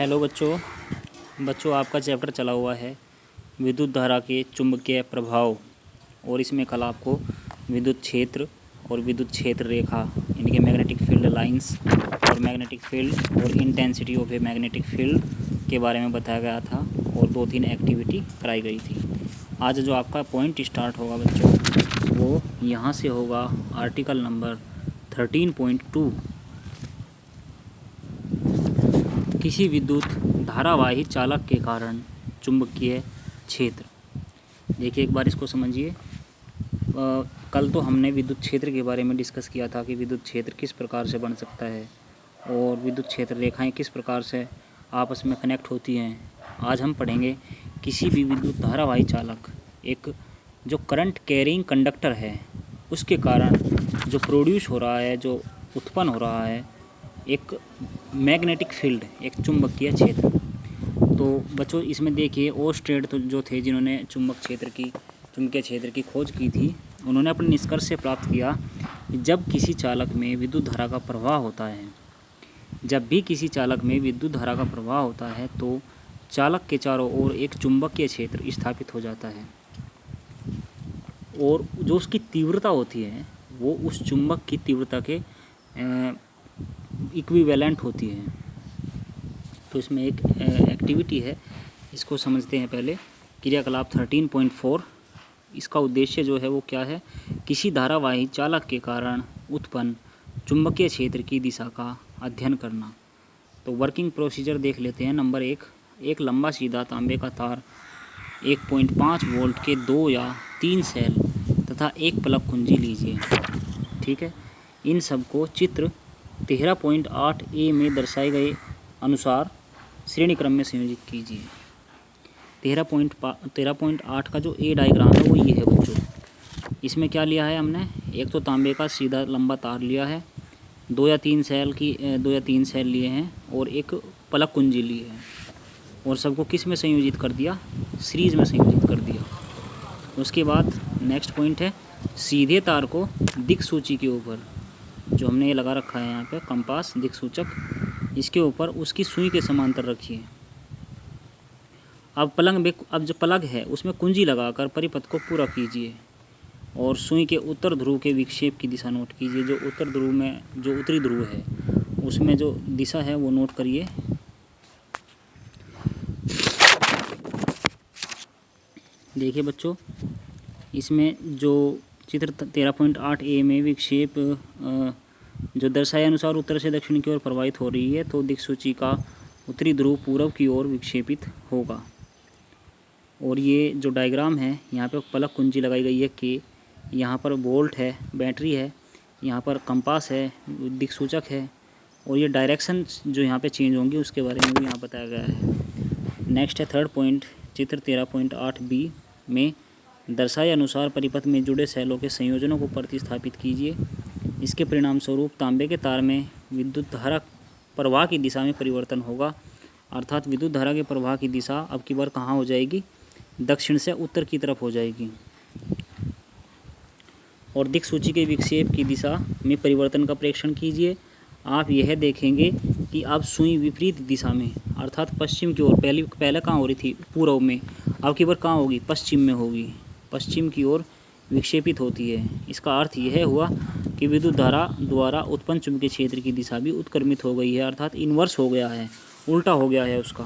Hello बच्चों आपका chapter चला हुआ है विद्युत धारा के चुंबकीय प्रभाव। और इसमें कल आपको विद्युत क्षेत्र और विद्युत क्षेत्र रेखा इनके मैग्नेटिक फील्ड लाइंस और मैग्नेटिक फील्ड और intensity of a magnetic field के बारे में बताया गया था और 2-3 एक्टिविटी कराई गई थी। आज जो आपका पॉइंट स्टार्ट होगा बच्चों वो यहाँ से होगा। आर्टिकल नंबर 13.2 किसी विद्युत धारावाही चालक के कारण चुंबकीय क्षेत्र। देखिए एक बार इसको समझिए। कल तो हमने विद्युत क्षेत्र के बारे में डिस्कस किया था कि विद्युत क्षेत्र किस प्रकार से बन सकता है और विद्युत क्षेत्र रेखाएं किस प्रकार से आपस में कनेक्ट होती हैं। आज हम पढ़ेंगे किसी भी विद्युत धारावाही चालक एक जो करंट कैरिंग कंडक्टर है उसके कारण जो प्रोड्यूस हो रहा है, जो उत्पन्न हो रहा है एक मैग्नेटिक फील्ड, एक चुंबकीय क्षेत्र। तो बच्चों इसमें देखिए ओस्टेड तो जो थे जिन्होंने चुंबकीय क्षेत्र की खोज की थी, उन्होंने अपने निष्कर्ष से प्राप्त किया कि जब किसी चालक में विद्युत धारा का प्रवाह होता है, जब भी किसी चालक में विद्युत धारा का प्रवाह होता है तो चालक के चारों ओर एक चुंबकीय क्षेत्र स्थापित हो जाता है और जो उसकी तीव्रता होती है वो उस चुंबक की तीव्रता के इक्विवेलेंट होती है। तो इसमें एक एक्टिविटी है, इसको समझते हैं पहले। क्रियाकलाप 13.4 इसका उद्देश्य जो है वो क्या है, किसी धारावाही चालक के कारण उत्पन्न चुंबकीय क्षेत्र की दिशा का अध्ययन करना। तो वर्किंग प्रोसीजर देख लेते हैं। नंबर 1, एक लंबा सीधा तांबे का तार 1.5 वोल्ट के 2 या 3 सेल तथा एक प्लग कुंजी लीजिए। ठीक है, इन सबको चित्र 13.8 ए में दर्शाए गए अनुसार श्रेणी क्रम में संयोजित कीजिए। 13.8 का जो ए डायग्राम है वो ये है बच्चों। इसमें क्या लिया है हमने, एक तो तांबे का सीधा लंबा तार लिया है, 2 या 3 सेल लिए हैं और एक प्लग कुंजी ली है और सबको किस में संयोजित कर दिया, सीरीज में संयोजित कर दिया। उसके बाद नेक्स्ट पॉइंट है, सीधे तार को दिक्सूची के ऊपर, जो हमने ये लगा रखा है यहाँ पे कंपास दिक्सूचक, इसके ऊपर उसकी सुई के समांतर रखिए। अब जो प्लग है उसमें कुंजी लगाकर परिपथ को पूरा कीजिए और सुई के उत्तर ध्रुव के विक्षेप की दिशा नोट कीजिए। जो उत्तर ध्रुव में जो उत्तरी ध्रुव है उसमें जो दिशा है वो नोट करिए। देखिए बच्चों, इसमें जो चित्र 13.8 ए में विक्षेप जो दर्शाए अनुसार उत्तर से दक्षिण की ओर प्रवाहित हो रही है, तो दिक्सूची का उत्तरी ध्रुव पूर्व की ओर विक्षेपित होगा। और ये जो डायग्राम है यहाँ पे प्लग कुंजी लगाई गई है कि यहाँ पर वोल्ट है, बैटरी है, यहाँ पर कंपास है, दिक्सूचक है और ये डायरेक्शन जो यहाँ पे चेंज होंगी उसके बारे में भी यहाँ बताया गया है। नेक्स्ट है थर्ड पॉइंट, चित्र 13.8 बी में दर्शाए अनुसार परिपथ में जुड़े सेलों के संयोजनों को प्रतिस्थापित कीजिए। इसके परिणाम स्वरूप तांबे के तार में विद्युत धारा प्रवाह की दिशा में परिवर्तन होगा, अर्थात विद्युत धारा के प्रवाह की दिशा अब की बार कहाँ हो जाएगी, दक्षिण से उत्तर की तरफ हो जाएगी। और दिक्सूची के विक्षेप की दिशा में परिवर्तन का प्रेक्षण कीजिए। आप यह देखेंगे कि अब सुई विपरीत दिशा में अर्थात पश्चिम की ओर, पहले कहाँ हो रही थी, पूर्व में, अब की बार कहाँ होगी, पश्चिम में होगी, पश्चिम की ओर विक्षेपित होती है। इसका अर्थ यह हुआ कि विद्युत धारा द्वारा उत्पन्न चुंबकीय क्षेत्र की दिशा भी उत्क्रमित हो गई है, अर्थात इन्वर्स हो गया है, उल्टा हो गया है उसका।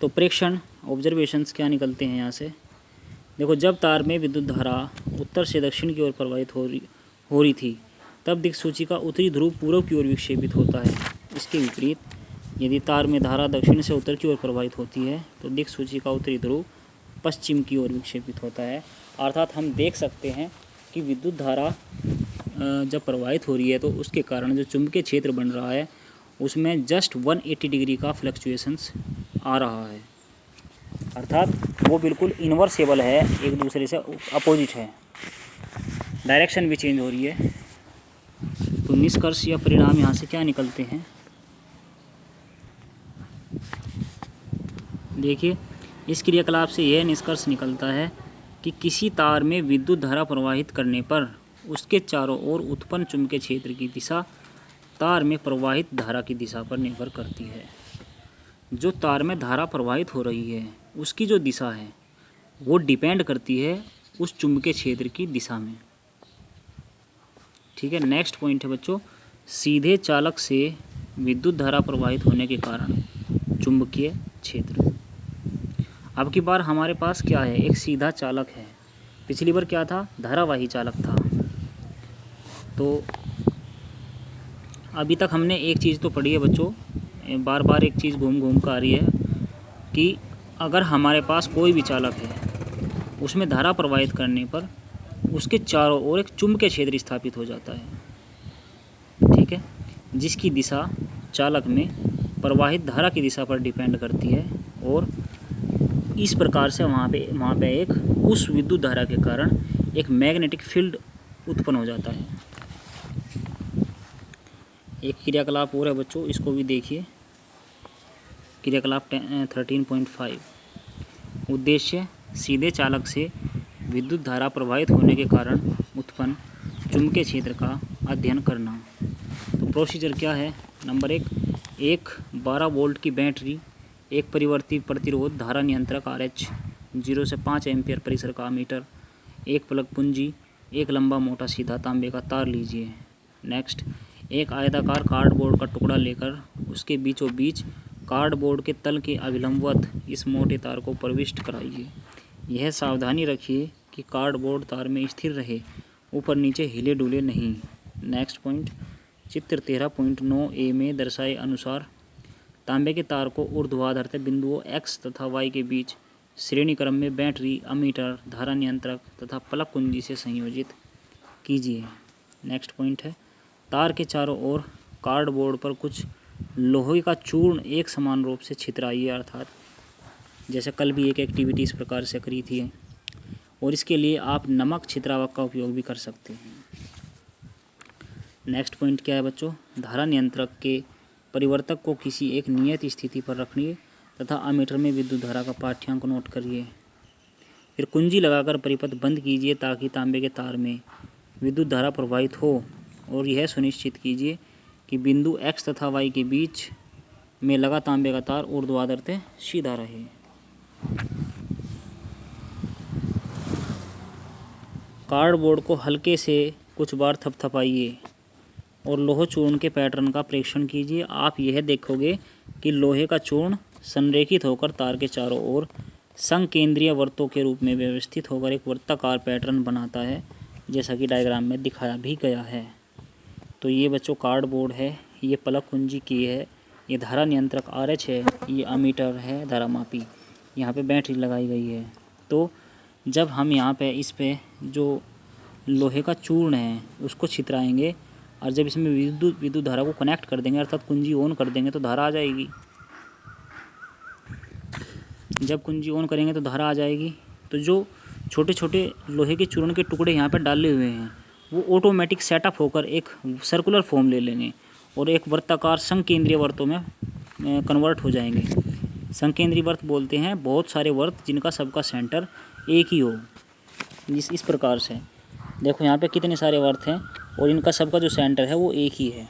तो प्रेक्षण ऑब्जर्वेशंस क्या निकलते हैं यहाँ से, देखो, जब तार में विद्युत धारा उत्तर से दक्षिण की ओर प्रवाहित हो रही थी तब दिक्सूची का उत्तरी ध्रुव पूर्व की ओर विक्षेपित होता है। इसके विपरीत यदि तार में धारा दक्षिण से उत्तर की ओर प्रवाहित होती है तो दिक्सूची का उत्तरी ध्रुव पश्चिम की ओर विक्षेपित होता है। अर्थात हम देख सकते हैं कि विद्युत धारा जब प्रवाहित हो रही है तो उसके कारण जो चुंबकीय क्षेत्र बन रहा है उसमें जस्ट 180 डिग्री का फ्लक्चुएशंस आ रहा है, अर्थात वो बिल्कुल इन्वर्सेबल है, एक दूसरे से अपोजिट है, डायरेक्शन भी चेंज हो रही है। तो निष्कर्ष या परिणाम यहाँ से क्या निकलते हैं, देखिए इस क्रियाकलाप से यह निष्कर्ष निकलता है कि किसी तार में विद्युत धारा प्रवाहित करने पर उसके चारों ओर उत्पन्न चुंबकीय क्षेत्र की दिशा तार में प्रवाहित धारा की दिशा पर निर्भर करती है। जो तार में धारा प्रवाहित हो रही है उसकी जो दिशा है वो डिपेंड करती है उस चुंबकीय क्षेत्र की दिशा में। ठीक है, नेक्स्ट पॉइंट है बच्चों, सीधे चालक से विद्युत धारा प्रवाहित होने के कारण चुंबकीय क्षेत्र। अब की बार हमारे पास क्या है, एक सीधा चालक है। पिछली बार क्या था, धारावाही चालक था। तो अभी तक हमने एक चीज़ तो पढ़ी है बच्चों, बार बार एक चीज़ घूम घूम कर आ रही है कि अगर हमारे पास कोई भी चालक है उसमें धारा प्रवाहित करने पर उसके चारों ओर एक चुंबकीय क्षेत्र स्थापित हो जाता है। ठीक है, जिसकी दिशा चालक में प्रवाहित धारा की दिशा पर डिपेंड करती है और इस प्रकार से वहाँ पे एक उस विद्युत धारा के कारण एक मैग्नेटिक फील्ड उत्पन्न हो जाता है। एक क्रियाकलाप और है बच्चों, इसको भी देखिए। क्रियाकलाप 13.5 उद्देश्य सीधे चालक से विद्युत धारा प्रवाहित होने के कारण उत्पन्न चुंबकीय क्षेत्र का अध्ययन करना। तो प्रोसीजर क्या है, नंबर 1 12 वोल्ट की बैटरी, एक परिवर्ती प्रतिरोध धारा नियंत्रक RH 0 से 5 एम्पियर परिसर का मीटर, एक प्लग कुंजी, एक लंबा मोटा सीधा तांबे का तार लीजिए। नेक्स्ट, एक आयताकार कार्डबोर्ड का टुकड़ा लेकर उसके बीचों बीच कार्डबोर्ड के तल के अभिलंबवत इस मोटे तार को प्रविष्ट कराइए। यह सावधानी रखिए कि कार्डबोर्ड तार में स्थिर रहे, ऊपर नीचे हिले डुले नहीं। नेक्स्ट पॉइंट, चित्र 13.9a में दर्शाए अनुसार तांबे के तार को ऊर्ध्वाधर बिंदुओं X तथा Y के बीच श्रेणी क्रम में बैटरी, अमीटर, धारा नियंत्रक तथा प्लग कुंजी से संयोजित कीजिए। नेक्स्ट पॉइंट है, तार के चारों ओर कार्डबोर्ड पर कुछ लोहे का चूर्ण एक समान रूप से छितराइए, अर्थात जैसे कल भी एक एक्टिविटी इस प्रकार से करी थी, और इसके लिए आप नमक छितरावक का उपयोग भी कर सकते हैं। नेक्स्ट पॉइंट क्या है बच्चों, धारा नियंत्रक के परिवर्तक को किसी एक नियत स्थिति पर रखिए तथा अमीटर में विद्युत धारा का पाठ्यांक नोट करिए। फिर कुंजी लगाकर परिपथ बंद कीजिए ताकि तांबे के तार में विद्युत धारा प्रवाहित हो, और यह सुनिश्चित कीजिए कि बिंदु X तथा Y के बीच में लगा तांबे का तार ऊर्ध्वाधर से सीधा रहे। कार्डबोर्ड को हल्के से कुछ बार थपथपाइए और लोह चूर्ण के पैटर्न का परीक्षण कीजिए। आप यह देखोगे कि लोहे का चूर्ण संरेखित होकर तार के चारों ओर संकेंद्रीय वर्तों के रूप में व्यवस्थित होकर एक वृत्ताकार पैटर्न बनाता है, जैसा कि डायग्राम में दिखाया भी गया है। तो ये बच्चों कार्डबोर्ड है, ये प्लग कुंजी की है, ये धारा नियंत्रक RH है, ये अमीटर है धारा मापी, यहाँ पे बैटरी लगाई गई है। तो जब हम यहाँ पे इस पे जो लोहे का चूर्ण है उसको छितराएंगे और जब इसमें विद्युत धारा को कनेक्ट कर देंगे, अर्थात कुंजी ऑन कर देंगे, तो धारा आ जाएगी। जब कुंजी ऑन करेंगे तो धारा आ जाएगी। तो जो छोटे छोटे लोहे के चूर्ण के टुकड़े यहाँ पर डाले हुए हैं वो ऑटोमेटिक सेटअप होकर एक सर्कुलर फॉर्म ले लेंगे और एक वृत्ताकार संकेंद्रीय वर्तों में कन्वर्ट हो जाएंगे। संकेंद्रीय वर्त बोलते हैं बहुत सारे वर्त जिनका सबका सेंटर एक ही हो। इस प्रकार से देखो यहाँ पे कितने सारे वर्त हैं और इनका सबका जो सेंटर है वो एक ही है।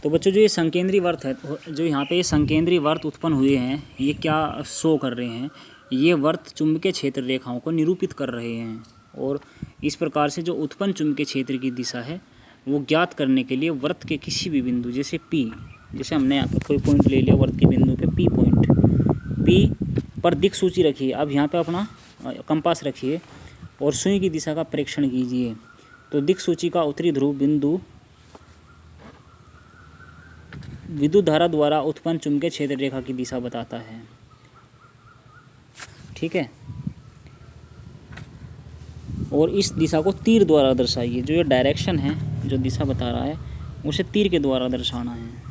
तो बच्चों जो ये संकेंद्रीय वर्त है, जो यहाँ पे ये संकेंद्रीय वर्त उत्पन्न हुए हैं, ये क्या शो कर रहे हैं, ये वर्त चुंबकीय क्षेत्र रेखाओं को निरूपित कर रहे हैं। और इस प्रकार से जो उत्पन्न चुंबकीय क्षेत्र की दिशा है वो ज्ञात करने के लिए वर्त के किसी भी बिंदु जैसे P, जैसे हमने यहाँ पर कोई पॉइंट ले लिया वर्त के बिंदु पे P पॉइंट, P पर दिक् सूची रखिए। अब यहाँ पे अपना कंपास रखिए और सुई की दिशा का परीक्षण कीजिए। तो दिक् सूची का उत्तरी ध्रुव बिंदु विद्युत धारा द्वारा उत्पन्न चुंबकीय क्षेत्र रेखा की दिशा बताता है। ठीक है, और इस दिशा को तीर द्वारा दर्शाइए। जो ये डायरेक्शन है, जो दिशा बता रहा है, उसे तीर के द्वारा दर्शाना है।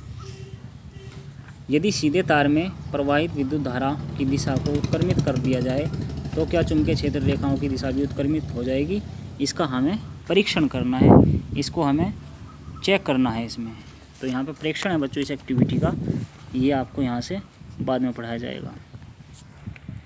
यदि सीधे तार में प्रवाहित विद्युत धारा की दिशा को उत्क्रमित कर दिया जाए तो क्या चुंबकीय क्षेत्र रेखाओं की दिशा भी उत्क्रमित हो जाएगी? इसका हमें परीक्षण करना है, इसको हमें चेक करना है इसमें। तो यहाँ पे परीक्षण है बच्चों इस एक्टिविटी का, ये आपको यहाँ से बाद में पढ़ाया जाएगा।